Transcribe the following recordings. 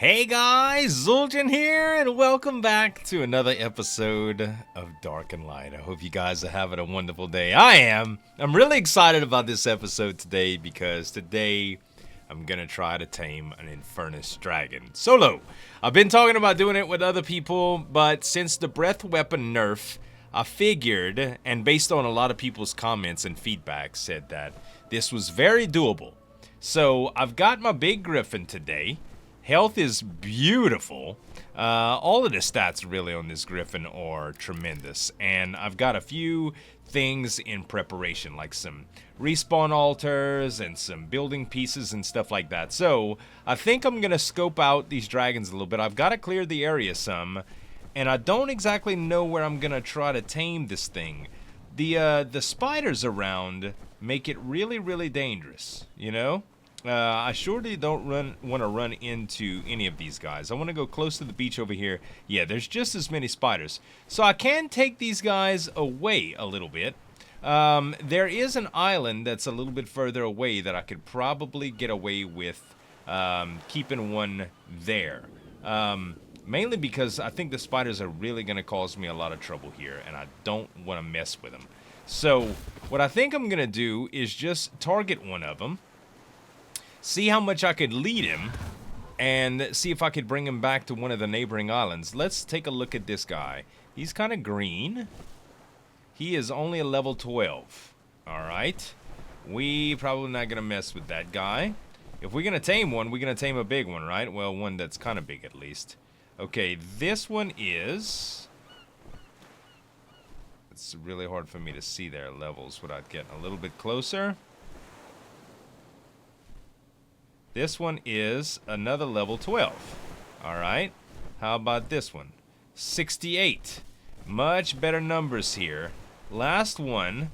Hey guys, Zultan here, and welcome back to another episode of Dark and Light. I hope you guys are having a wonderful day. I am. I'm really excited about this episode today because today I'm gonna try to tame an Infernus dragon solo. I've been talking about doing it with other people, but since the breath weapon nerf, I figured, and based on a lot of people's comments and feedback, said that this was very doable. So I've got my big griffin today. Health is beautiful. All of the stats really on this griffin are tremendous. And I've got a few things in preparation, like some respawn altars and some building pieces and stuff like that. So I think I'm gonna scope out these dragons a little bit. I've got to clear the area some, and I don't exactly know where I'm gonna try to tame this thing. The spiders around make it really, really dangerous, you know? I surely don't want to run into any of these guys. I want to go close to the beach over here. Yeah, there's just as many spiders. So I can take these guys away a little bit. There is an island that's a little bit further away that I could probably get away with keeping one there. Mainly because I think the spiders are really going to cause me a lot of trouble here, and I don't want to mess with them. So what I think I'm going to do is just target one of them. See how much I could lead him, and see if I could bring him back to one of the neighboring islands. Let's take a look at this guy. He's kind of green. He is only a level 12. Alright. We probably not going to mess with that guy. If we're going to tame one, we're going to tame a big one, right? Well, one that's kind of big at least. Okay, this one is... It's really hard for me to see their levels without getting a little bit closer. This one is another level 12. Alright. How about this one? 68. Much better numbers here. Last one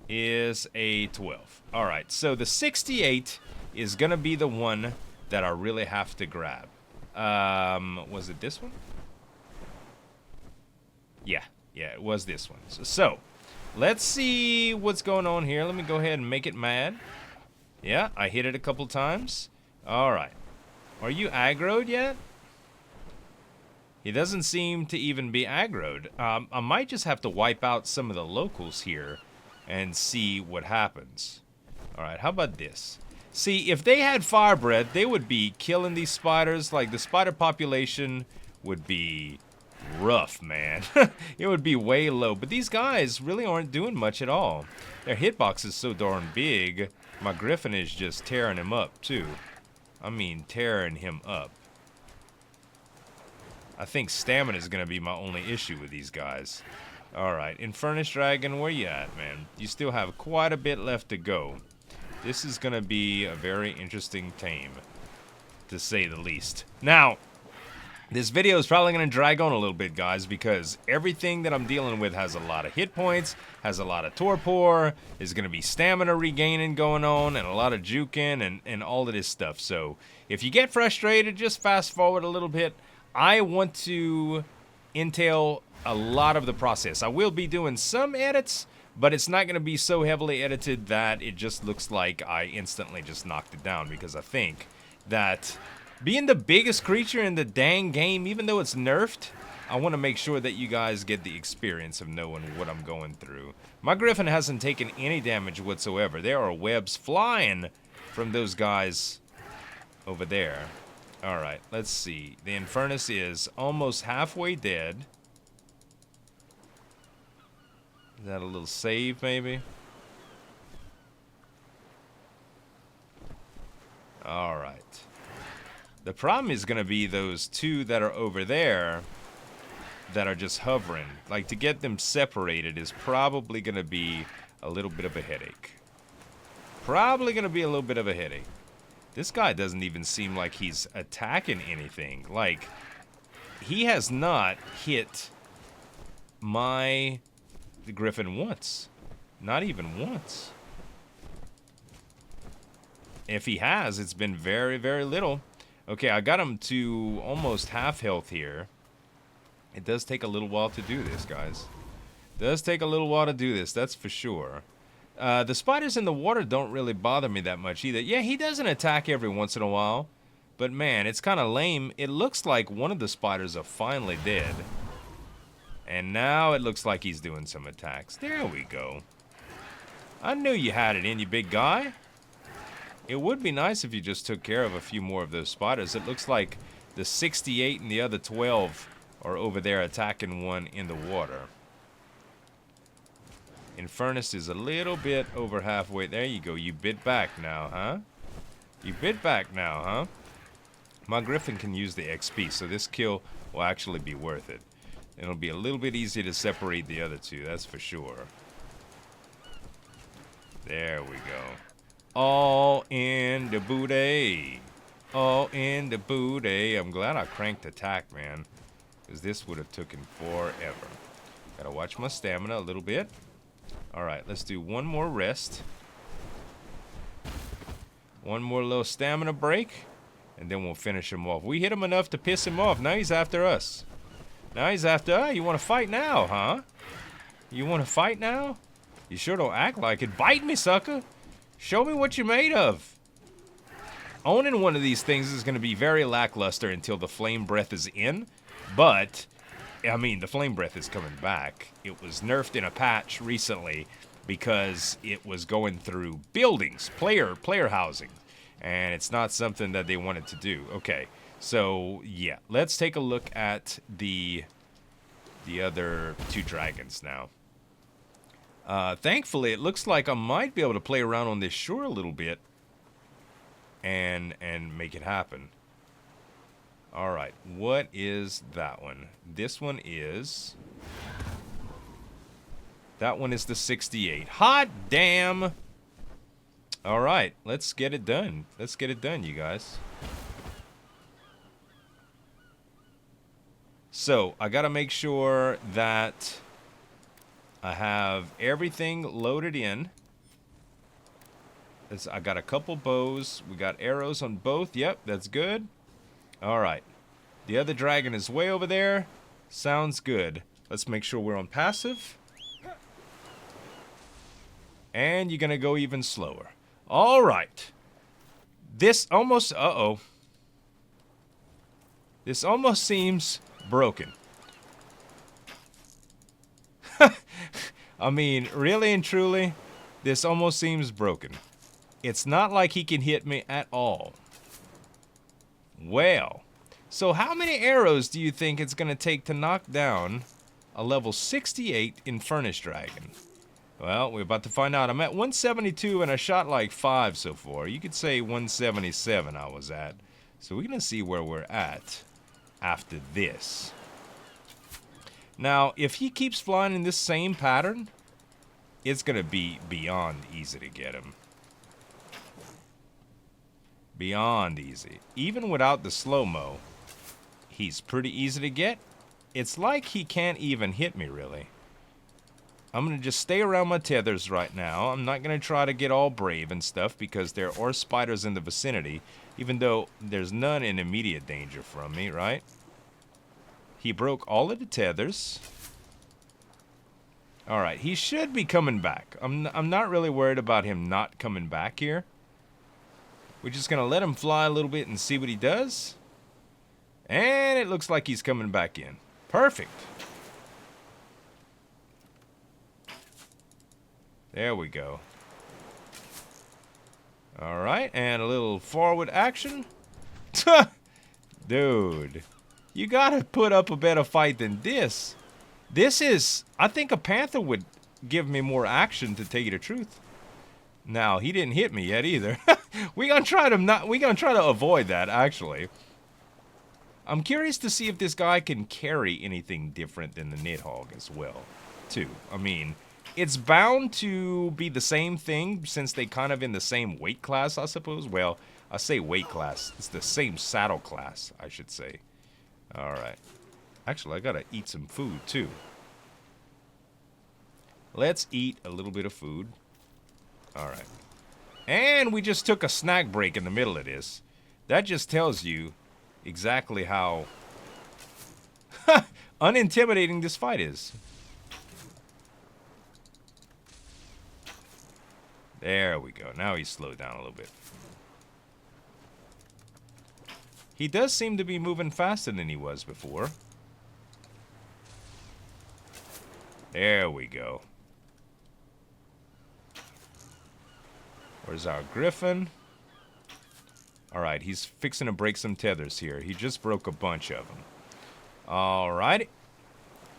is a 12. Alright, so the 68 is going to be the one that I really have to grab. Was it this one? Yeah, it was this one. So let's see what's going on here. Let me go ahead and make it mad. Yeah, I hit it a couple times. Alright. Are you aggroed yet? He doesn't seem to even be aggroed. I might just have to wipe out some of the locals here and see what happens. Alright, how about this? See, if they had fire breath, they would be killing these spiders. Like, the spider population would be rough, man. It would be way low, but these guys really aren't doing much at all. Their hitbox is so darn big. My griffin is just tearing him up too. I mean, tearing him up. I think stamina is gonna be my only issue with these guys. Alright, Infernus Dragon, where you at, man? You still have quite a bit left to go. This is gonna be a very interesting tame, to say the least. Now, this video is probably going to drag on a little bit, guys, because everything that I'm dealing with has a lot of hit points, has a lot of torpor, is going to be stamina regaining going on, and a lot of juking and all of this stuff. So if you get frustrated, just fast forward a little bit. I want to entail a lot of the process. I will be doing some edits, but it's not going to be so heavily edited that it just looks like I instantly just knocked it down, because I think that being the biggest creature in the dang game, even though it's nerfed, I want to make sure that you guys get the experience of knowing what I'm going through. My griffin hasn't taken any damage whatsoever. There are webs flying from those guys over there. Alright, let's see. The Infernus is almost halfway dead. Is that a little save, maybe? Alright. The problem is going to be those two that are over there that are just hovering. Like, to get them separated is probably going to be a little bit of a headache. Probably going to be a little bit of a headache. This guy doesn't even seem like he's attacking anything. Like, he has not hit my griffin once. Not even once. If he has, it's been very, very little. Okay, I got him to almost half health here. It does take a little while to do this, guys. It does take a little while to do this, that's for sure. The spiders in the water don't really bother me that much either. Yeah, he doesn't attack every once in a while. But man, it's kind of lame. It looks like one of the spiders are finally dead. And now it looks like he's doing some attacks. There we go. I knew you had it in you, big guy. It would be nice if you just took care of a few more of those spiders. It looks like the 68 and the other 12 are over there attacking one in the water. Infernus is a little bit over halfway. There you go. You bit back now, huh? You bit back now, huh? My griffin can use the XP, so this kill will actually be worth it. It'll be a little bit easier to separate the other two, that's for sure. There we go. All in the booty. All in the booty. I'm glad I cranked attack, man. Because this would have taken forever. Gotta watch my stamina a little bit. Alright, let's do one more rest. One more little stamina break. And then we'll finish him off. We hit him enough to piss him off. Now he's after us. Now he's after us. You want to fight now, huh? You want to fight now? You sure don't act like it. Bite me, sucker. Show me what you're made of. Owning one of these things is going to be very lackluster until the flame breath is in. But, I mean, the flame breath is coming back. It was nerfed in a patch recently because it was going through buildings, player housing. And it's not something that they wanted to do. Okay, so yeah, let's take a look at the other two dragons now. Thankfully, it looks like I might be able to play around on this shore a little bit and make it happen. All right, what is that one? This one is... That one is the 68. Hot damn! All right, let's get it done. Let's get it done, you guys. So, I gotta make sure that I have everything loaded in. I got a couple bows. We got arrows on both. Yep, that's good. All right. The other dragon is way over there. Sounds good. Let's make sure we're on passive. And you're gonna go even slower. All right. This almost... Uh-oh. This almost seems broken. I mean, really and truly, this almost seems broken. It's not like he can hit me at all. Well, so how many arrows do you think it's going to take to knock down a level 68 Infernus dragon? Well, we're about to find out. I'm at 172 and I shot like 5 so far. You could say 177 I was at. So we're going to see where we're at after this. Now, if he keeps flying in this same pattern, it's going to be beyond easy to get him. Beyond easy. Even without the slow-mo, he's pretty easy to get. It's like he can't even hit me, really. I'm going to just stay around my tethers right now. I'm not going to try to get all brave and stuff because there are spiders in the vicinity, even though there's none in immediate danger from me, right? He broke all of the tethers. Alright, he should be coming back. I'm not really worried about him not coming back here. We're just going to let him fly a little bit and see what he does. And it looks like he's coming back in. Perfect. There we go. Alright, and a little forward action. Dude, you gotta put up a better fight than this. This is... I think a panther would give me more action, to tell you the truth. Now, he didn't hit me yet either. We're gonna try to avoid that, actually. I'm curious to see if this guy can carry anything different than the Nidhogg as well, too. I mean... It's bound to be the same thing since they kind of in the same weight class, I suppose. Well, I say weight class. It's the same saddle class, I should say. Alright. Actually, I gotta eat some food, too. Let's eat a little bit of food. Alright. And we just took a snack break in the middle of this. That just tells you exactly how unintimidating this fight is. There we go. Now he's slowed down a little bit. He does seem to be moving faster than he was before. There we go. Where's our griffin? Alright, he's fixing to break some tethers here. He just broke a bunch of them. Alright.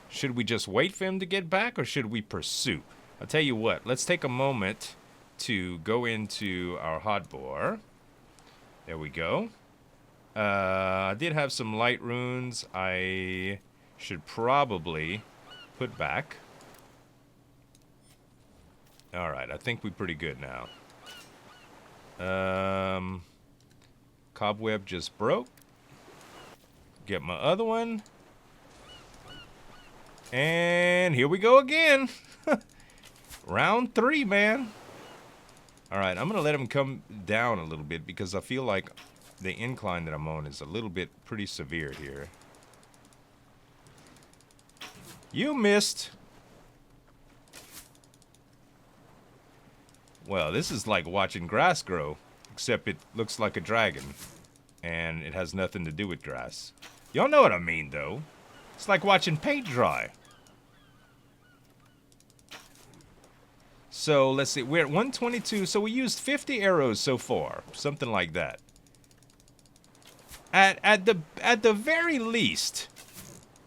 Should we just wait for him to get back, or should we pursue? I'll tell you what. Let's take a moment to go into our hotbar. There we go. I did have some light runes I should probably put back. Alright, I think we're pretty good now. Cobweb just broke. Get my other one. And here we go again. Round 3, man. Alright, I'm going to let him come down a little bit because I feel like the incline that I'm on is a little bit pretty severe here. You missed. Well, this is like watching grass grow, except it looks like a dragon, and it has nothing to do with grass. Y'all know what I mean, though. It's like watching paint dry. So, let's see. We're at 122, so we used 50 arrows so far. Something like that. At the very least,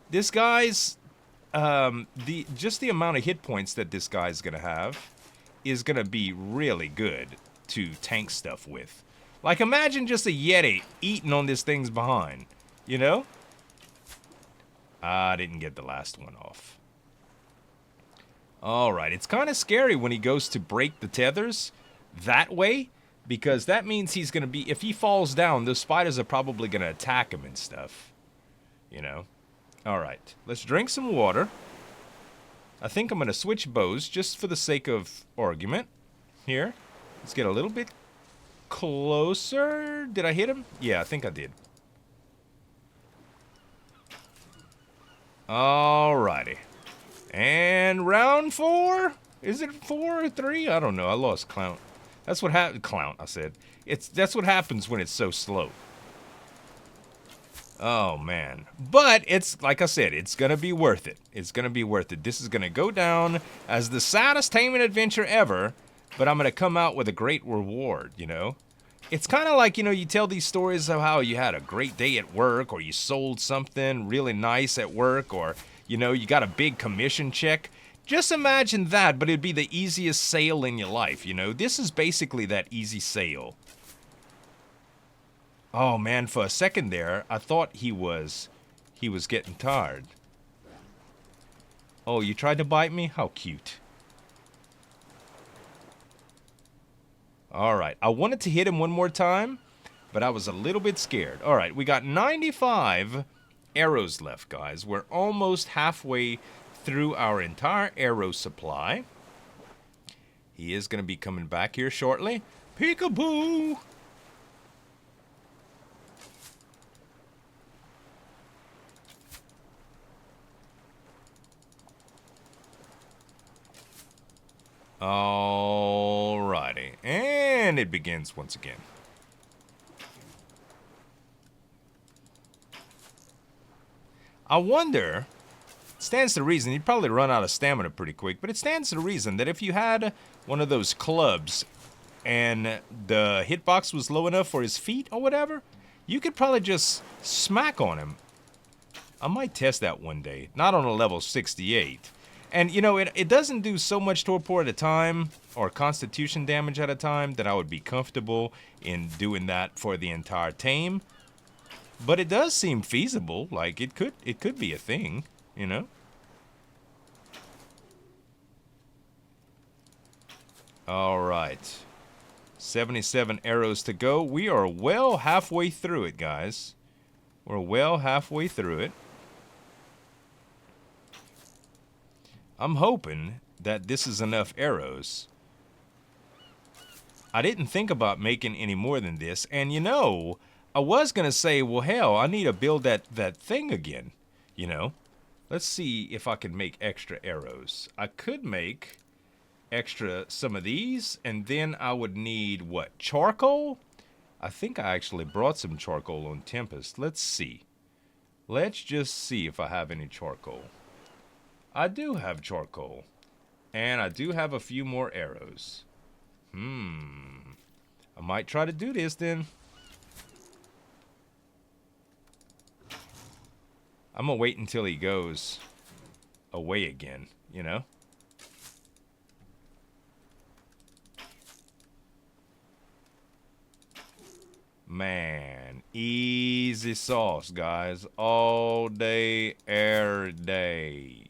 this guy's... just the amount of hit points that this guy's gonna have is gonna be really good to tank stuff with. Like, imagine just a Yeti eating on this thing's behind, you know? I didn't get the last one off. Alright, it's kind of scary when he goes to break the tethers that way, because that means he's gonna be, if he falls down, those spiders are probably gonna attack him and stuff, you know? Alright, let's drink some water. I think I'm going to switch bows just for the sake of argument. Here. Let's get a little bit closer. Did I hit him? Yeah, I think I did. Alrighty. And round 4? Is it 4 or 3? I don't know. I lost count. That's what happened. Count, I said. That's what happens when it's so slow. Oh, man. But it's, like I said, it's going to be worth it. It's going to be worth it. This is going to go down as the saddest taming adventure ever, but I'm going to come out with a great reward, you know? It's kind of like, you know, you tell these stories of how you had a great day at work, or you sold something really nice at work, or, you know, you got a big commission check. Just imagine that, but it'd be the easiest sale in your life, you know? This is basically that easy sale. Oh man, for a second there, I thought he was getting tired. Oh, you tried to bite me? How cute. Alright, I wanted to hit him one more time, but I was a little bit scared. Alright, we got 95 arrows left, guys. We're almost halfway through our entire arrow supply. He is going to be coming back here shortly. Peekaboo! Alrighty, and it begins once again. I wonder, it stands to reason, you'd probably run out of stamina pretty quick, but it stands to reason that if you had one of those clubs and the hitbox was low enough for his feet or whatever, you could probably just smack on him. I might test that one day, not on a level 68. And, you know, it doesn't do so much torpor at a time, or constitution damage at a time, that I would be comfortable in doing that for the entire tame. But it does seem feasible, like, it could be a thing, you know? Alright. 77 arrows to go. We are well halfway through it, guys. We're well halfway through it. I'm hoping that this is enough arrows. I didn't think about making any more than this, and you know, I was gonna say, well hell, I need to build that thing again, you know? Let's see if I can make extra arrows. I could make some of these, and then I would need, what, charcoal? I think I actually brought some charcoal on Tempest. Let's see. Let's just see if I have any charcoal. I do have charcoal. And I do have a few more arrows. I might try to do this then. I'm gonna wait until he goes away again, you know? Man, easy sauce, guys. All day, every day.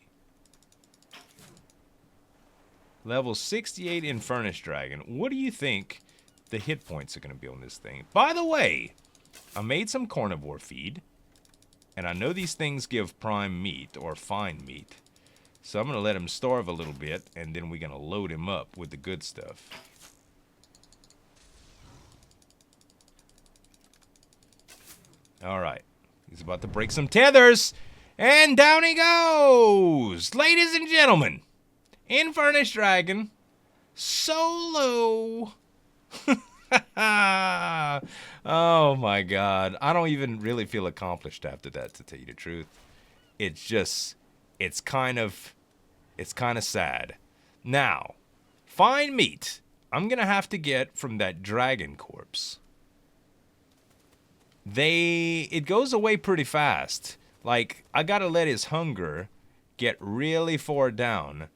Level 68 Infernus Dragon. What do you think the hit points are going to be on this thing? By the way, I made some carnivore feed. And I know these things give prime meat, or fine meat. So I'm going to let him starve a little bit, and then we're going to load him up with the good stuff. Alright. He's about to break some tethers. And down he goes! Ladies and gentlemen, Infernus Dragon, solo. Oh my god. I don't even really feel accomplished after that, to tell you the truth. It's just, it's kind of sad. Now, fine meat, I'm gonna have to get from that dragon corpse. It goes away pretty fast. Like, I gotta let his hunger get really far down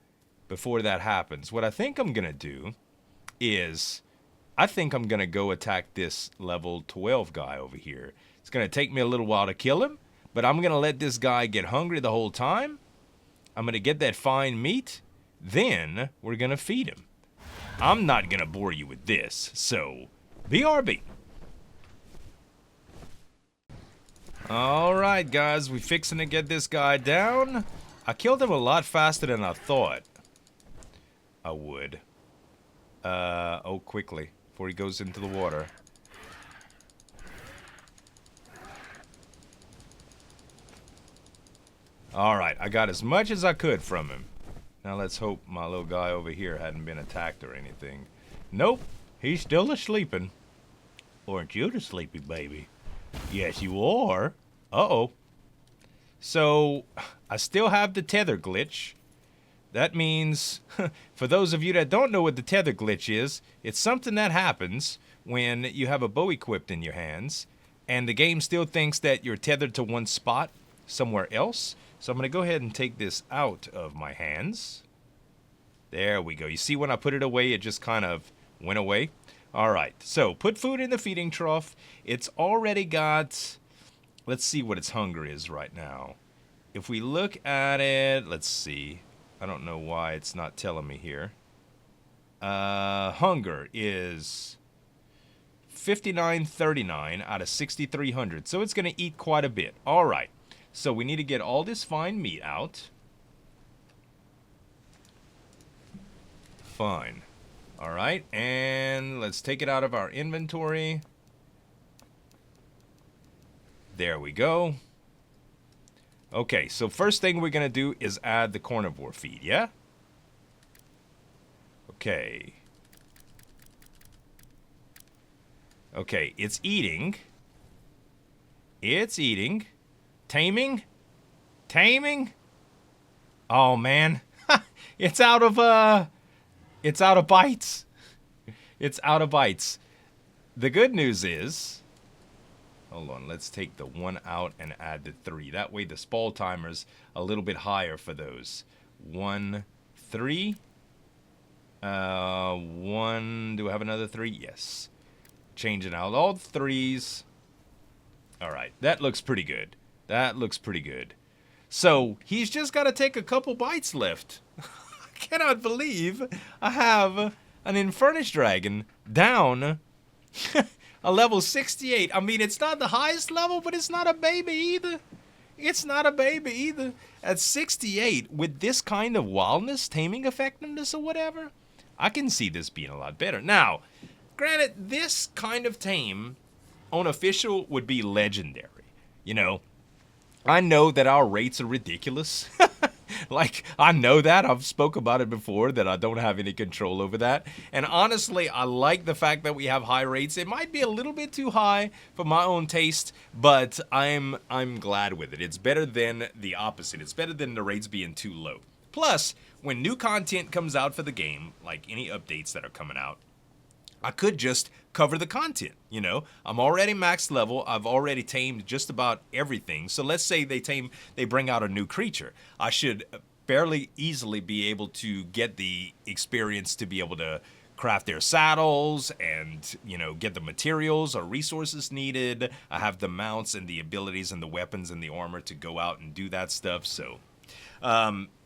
before that happens. What I think I'm gonna do is, I think I'm gonna go attack this level 12 guy over here. It's gonna take me a little while to kill him, but I'm gonna let this guy get hungry the whole time. I'm gonna get that fine meat, then we're gonna feed him. I'm not gonna bore you with this, so BRB. Alright guys, we fixing to get this guy down. I killed him a lot faster than I thought I would. Oh, quickly, before he goes into the water. Alright, I got as much as I could from him. Now let's hope my little guy over here hadn't been attacked or anything. Nope, he's still a-sleeping. Aren't you the sleepy baby? Yes, you are. Uh-oh. So, I still have the tether glitch. That means, for those of you that don't know what the tether glitch is, it's something that happens when you have a bow equipped in your hands, and the game still thinks that you're tethered to one spot somewhere else. So I'm going to go ahead and take this out of my hands. There we go. You see when I put it away, it just kind of went away. Alright, so put food in the feeding trough. It's already got, let's see what its hunger is right now. If we look at it, let's see. I don't know why it's not telling me here. Hunger is 5939 out of 6300. So it's going to eat quite a bit. Alright, so we need to get all this fine meat out. Fine. Alright, and let's take it out of our inventory. There we go. Okay, so first thing we're going to do is add the carnivore feed, yeah? Okay. Okay, it's eating. It's eating. Taming? Taming? Oh, man. It's out of bites. It's out of bites. The good news is, hold on, let's take the 1 out and add the 3. That way the spawn timer's a little bit higher for those. 1, 3. 1, do I have another 3? Yes. Changing out all the 3s. Alright, that looks pretty good. That looks pretty good. So, he's just got to take a couple bites left. I cannot believe I have an Infernus Dragon down a level 68. I mean, it's not the highest level, but it's not a baby either. It's not a baby either. At 68, with this kind of wildness, taming effectiveness or whatever, I can see this being a lot better. Now, granted, this kind of tame on official would be legendary. You know, I know that our rates are ridiculous. Like, I know that. I've spoke about it before, that I don't have any control over that. And honestly, I like the fact that we have high rates. It might be a little bit too high for my own taste, but I'm glad with it. It's better than the opposite. It's better than the rates being too low. Plus, when new content comes out for the game, like any updates that are coming out, I could just cover the content, you know. I'm already max level. I've already tamed just about everything. So let's say they bring out a new creature. I should fairly easily be able to get the experience to be able to craft their saddles and, you know, get the materials or resources needed. I have the mounts and the abilities and the weapons and the armor to go out and do that stuff. So,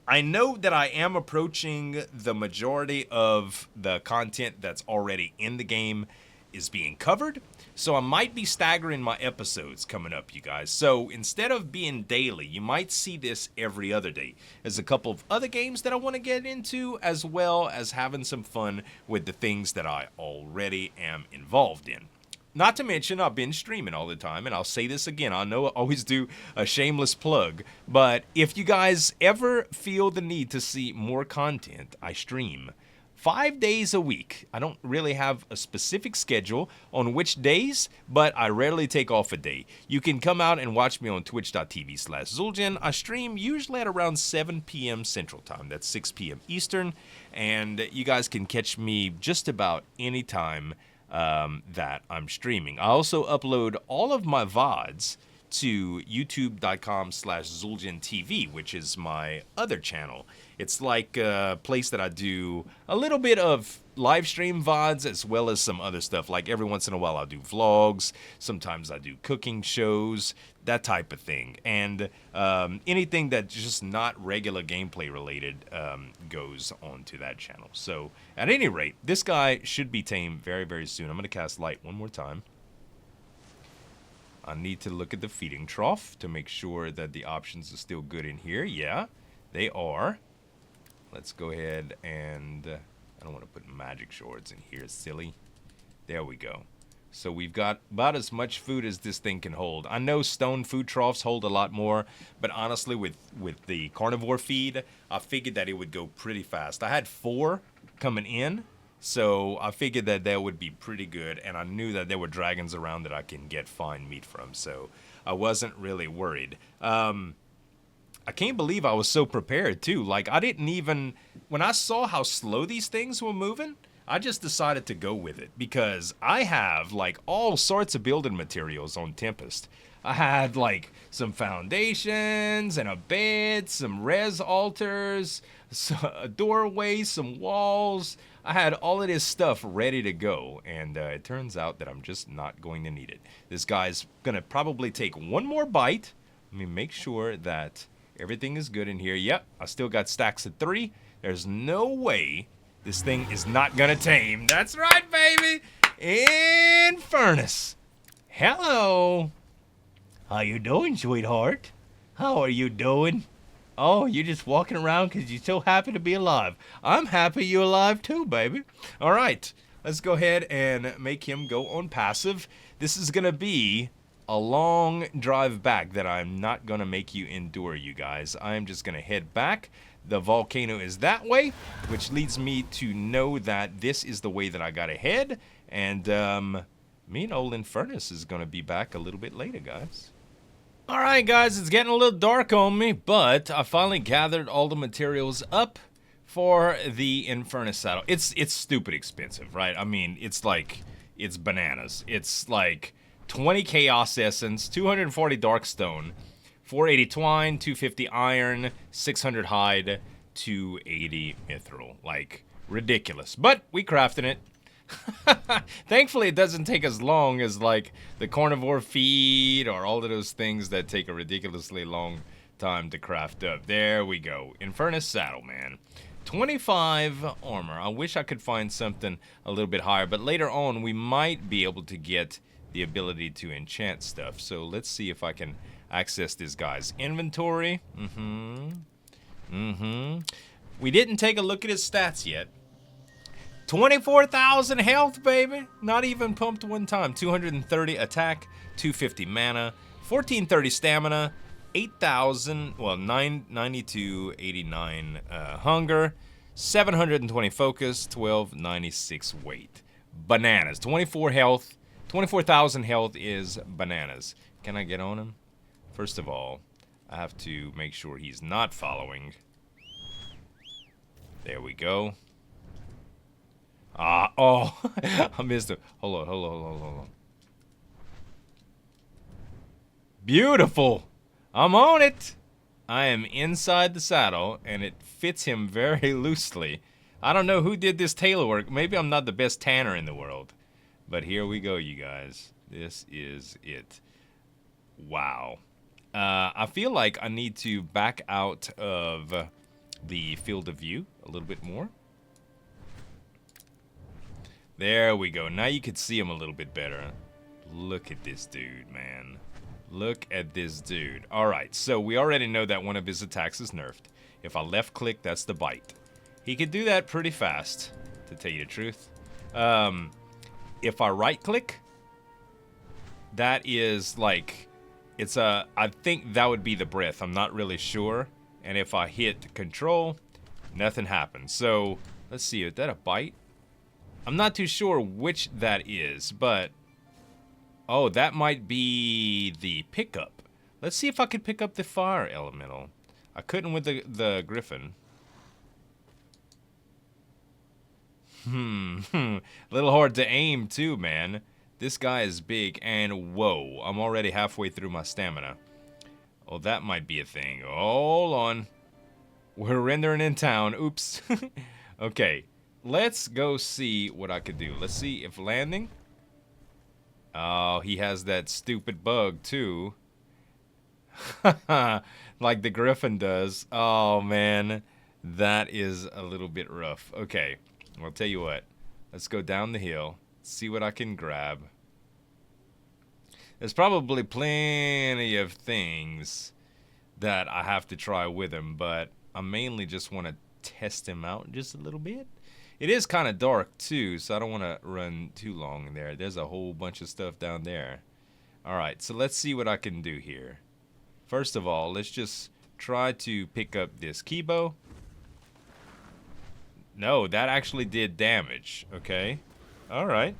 I know that I am approaching the majority of the content that's already in the game is being covered, so I might be staggering my episodes coming up, you guys. So instead of being daily, you might see this every other day. There's a couple of other games that I want to get into, as well as having some fun with the things that I already am involved in. Not to mention, I've been streaming all the time, and I'll say this again. I know I always do a shameless plug, but if you guys ever feel the need to see more content, I stream 5 days a week. I don't really have a specific schedule on which days, but I rarely take off a day. You can come out and watch me on twitch.tv/Zul'jin. I stream usually at around 7 p.m. Central Time. That's 6 p.m. Eastern, and you guys can catch me just about any time that I'm streaming. I also upload all of my VODs to youtube.com/Zul'jinTV, which is my other channel. It's like a place that I do a little bit of live stream VODs as well as some other stuff. Like every once in a while I'll do vlogs, sometimes I do cooking shows, that type of thing. And anything that's just not regular gameplay related goes onto that channel. So at any rate, this guy should be tamed very, very soon. I'm going to cast light one more time. I need to look at the feeding trough to make sure that the options are still good in here. Yeah, they are. Let's go ahead and... I don't want to put magic shards in here, silly. There we go. So we've got about as much food as this thing can hold. I know stone food troughs hold a lot more, but honestly, with the carnivore feed, I figured that it would go pretty fast. I had 4 coming in, so I figured that would be pretty good, and I knew that there were dragons around that I can get fine meat from, so I wasn't really worried. I can't believe I was so prepared, too. Like, I didn't even... When I saw how slow these things were moving, I just decided to go with it. Because I have, like, all sorts of building materials on Tempest. I had, like, some foundations and a bed, some res altars, a doorway, some walls. I had all of this stuff ready to go. And it turns out that I'm just not going to need it. This guy's going to probably take one more bite. Let me make sure that... everything is good in here. Yep, I still got stacks of 3. There's no way this thing is not gonna tame. That's right, baby! Infernus. Hello. How you doing, sweetheart? How are you doing? Oh, you're just walking around because you're so happy to be alive. I'm happy you're alive too, baby. All right, let's go ahead and make him go on passive. This is gonna be a long drive back that I'm not gonna make you endure, you guys. I'm just gonna head back. The volcano is that way, which leads me to know that this is the way that I gotta head. And me and old Infernus is gonna be back a little bit later, guys. Alright, guys, it's getting a little dark on me, but I finally gathered all the materials up for the Infernus saddle. It's stupid expensive, right? I mean, it's like, it's bananas. It's like 20 Chaos Essence, 240 Darkstone, 480 Twine, 250 Iron, 600 Hide, 280 Mithril. Like, ridiculous. But we crafted it. Thankfully, it doesn't take as long as, like, the carnivore feed or all of those things that take a ridiculously long time to craft up. There we go. Infernus saddle, man. 25 armor. I wish I could find something a little bit higher, but later on, we might be able to get the ability to enchant stuff. So let's see if I can access this guy's inventory. We didn't take a look at his stats yet. 24,000 health, baby. Not even pumped one time. 230 attack, 250 mana, 1430 stamina, 8,000, well, 992, 89 hunger, 720 focus, 1296 weight. Bananas. 24 health. 24,000 health is bananas. Can I get on him? First of all, I have to make sure he's not following. There we go. Oh, I missed him. Hold on. Beautiful. I'm on it. I am inside the saddle, and it fits him very loosely. I don't know who did this tailor work. Maybe I'm not the best tanner in the world. But here we go, you guys. This is it. Wow. I feel like I need to back out of the field of view a little bit more. There we go. Now you can see him a little bit better. Look at this dude, man. Look at this dude. Alright, so we already know that one of his attacks is nerfed. If I left click, that's the bite. He could do that pretty fast, to tell you the truth. If I right click, that is like, I think that would be the breath. I'm not really sure. And if I hit control, nothing happens. So, let's see, is that a bite? I'm not too sure which that is, but... Oh, that might be the pickup. Let's see if I can pick up the fire elemental. I couldn't with the griffin. A little hard to aim too, man. This guy is big, and whoa, I'm already halfway through my stamina. Oh, that might be a thing. Hold on. We're rendering in town. Oops. Okay, let's go see what I could do. Let's see if landing... Oh, he has that stupid bug, too. Like the griffin does. Oh, man. That is a little bit rough. Okay, I'll tell you what. Let's go down the hill. See what I can grab. There's probably plenty of things that I have to try with him, but I mainly just want to test him out just a little bit. It is kind of dark, too, so I don't want to run too long in there. There's a whole bunch of stuff down there. Alright, so let's see what I can do here. First of all, let's just try to pick up this keybow. No, that actually did damage. Okay. Alright.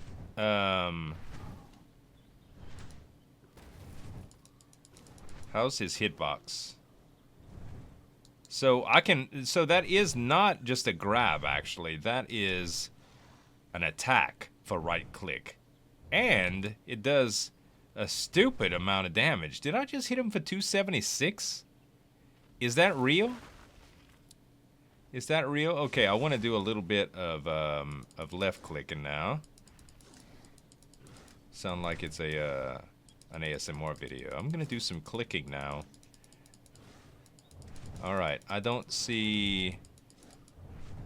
How's his hitbox? So that is not just a grab, actually. That is an attack for right click. And it does a stupid amount of damage. Did I just hit him for 276? Is that real? Is that real? Okay, I want to do a little bit of left clicking now. Sound like it's an ASMR video. I'm gonna do some clicking now. Alright, I don't see...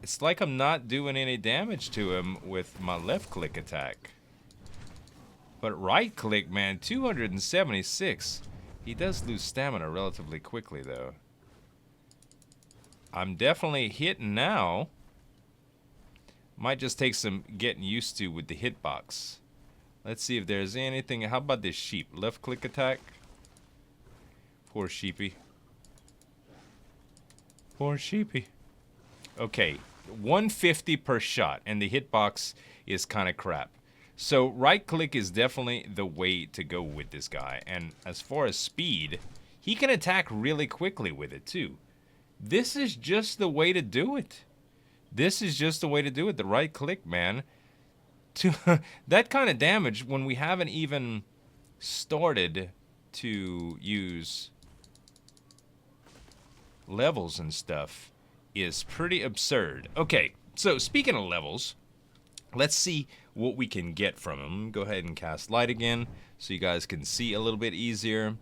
It's like I'm not doing any damage to him with my left click attack. But right click, man, 276. He does lose stamina relatively quickly, though. I'm definitely hitting now. Might just take some getting used to with the hitbox. Let's see if there's anything. How about this sheep? Left click attack. Poor sheepy. Poor sheepy. Okay, 150 per shot, and the hitbox is kind of crap. So right click is definitely the way to go with this guy. And as far as speed, he can attack really quickly with it too. This is just the way to do it. This is just the way to do it. The right click, man. To that kind of damage when we haven't even started to use levels and stuff is pretty absurd. Okay, so speaking of levels, let's see what we can get from him. Go ahead and cast light again so you guys can see a little bit easier.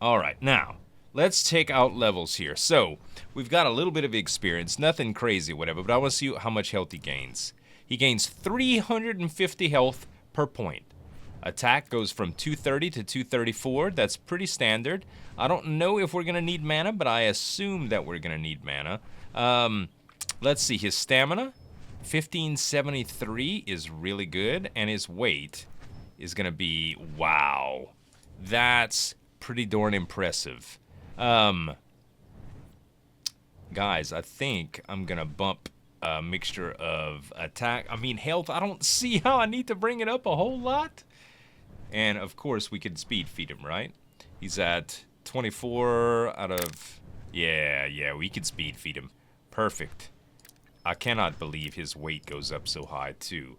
Alright, now, let's take out levels here. So, we've got a little bit of experience, nothing crazy, whatever, but I want to see how much health he gains. He gains 350 health per point. Attack goes from 230 to 234. That's pretty standard. I don't know if we're going to need mana, but I assume that we're going to need mana. Let's see. His stamina, 1573, is really good. And his weight is going to be, wow. That's pretty darn impressive. Guys, I think I'm gonna bump a mixture of attack. I mean, health. I don't see how I need to bring it up a whole lot. And of course, we could speed feed him, right? He's at 24 out of... Yeah, we could speed feed him. Perfect. I cannot believe his weight goes up so high, too.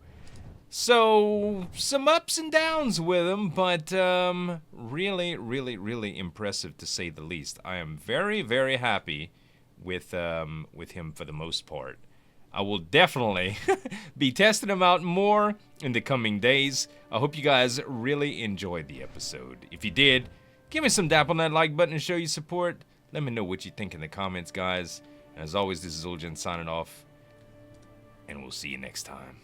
So, some ups and downs with him, but really, really, really impressive to say the least. I am very, very happy with him for the most part. I will definitely be testing him out more in the coming days. I hope you guys really enjoyed the episode. If you did, give me some dap on that like button and show your support. Let me know what you think in the comments, guys. And as always, this is Uljan signing off, and we'll see you next time.